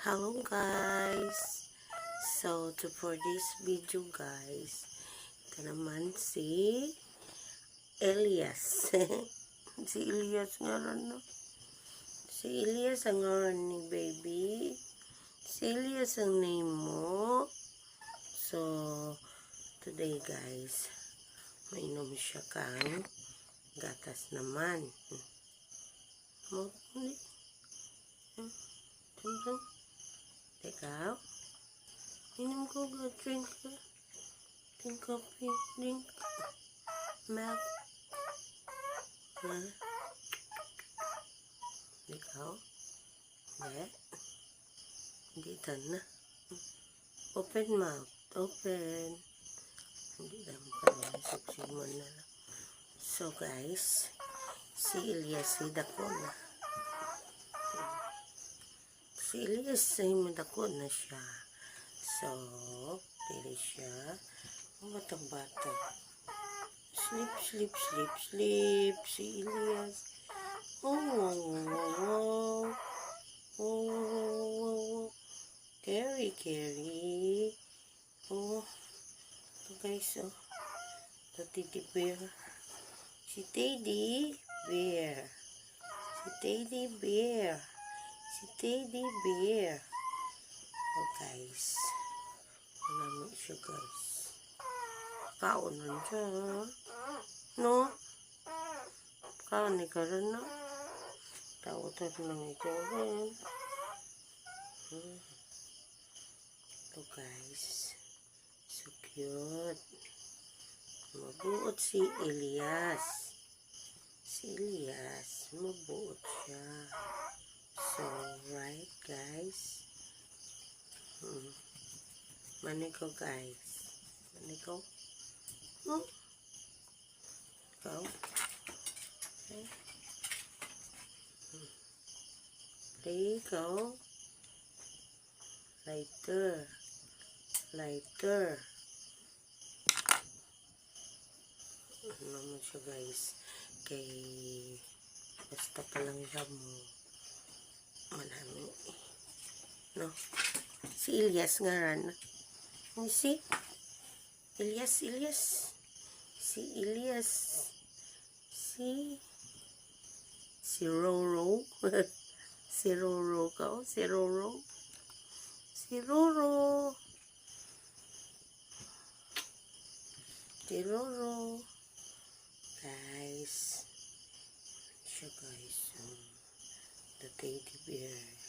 Hello guys! So, for this video guys, ito naman si Elias. Si Elias nga rin, no? Si Elias ang ngaran ni baby. Si Elias ang name mo. So, today guys, mainom siya kang gatas naman. Mo, hindi. Tung-tung. Ikaw? Inom ko ga, drink ka. Drink coffee, drink milk. Ha? Ikaw? Hindi? Hindi na. Open mouth. Open. Hindi naman pala. Suksiman na lang. So guys, si Elias ay dako na. Si Elias ay madako na siya. So, dili siya. Ang batang-bata. Sleep, sleep, sleep, sleep. Si Elias. Oh, wow, wow, wow. Oh, wow, wow, wow. Carry, carry. Oh, ito guys, oh. Ito teddy bear. Si teddy bear. Si teddy bear. Si teddy bear. Oh guys. Marami siya guys. Kaon rin siya. No? Kaon ni ka rin na. Tawad lang ito rin. Ito guys. So cute. Mabuot si Elias. Si Elias. Mabuot siya. So, right guys. Maniko guys. Maniko. Ikaw. Okay. Play ikaw. Lighter. Lighter. Ano naman siya guys. Kay basta palang mo. Manami. No? Si Elias nga ran. You see? Elias, Elias. Si Elias. Si Roro. Si Roro ka. Si Roro. Si Roro. Si Roro. Guys. Siya guys. The teddy bear.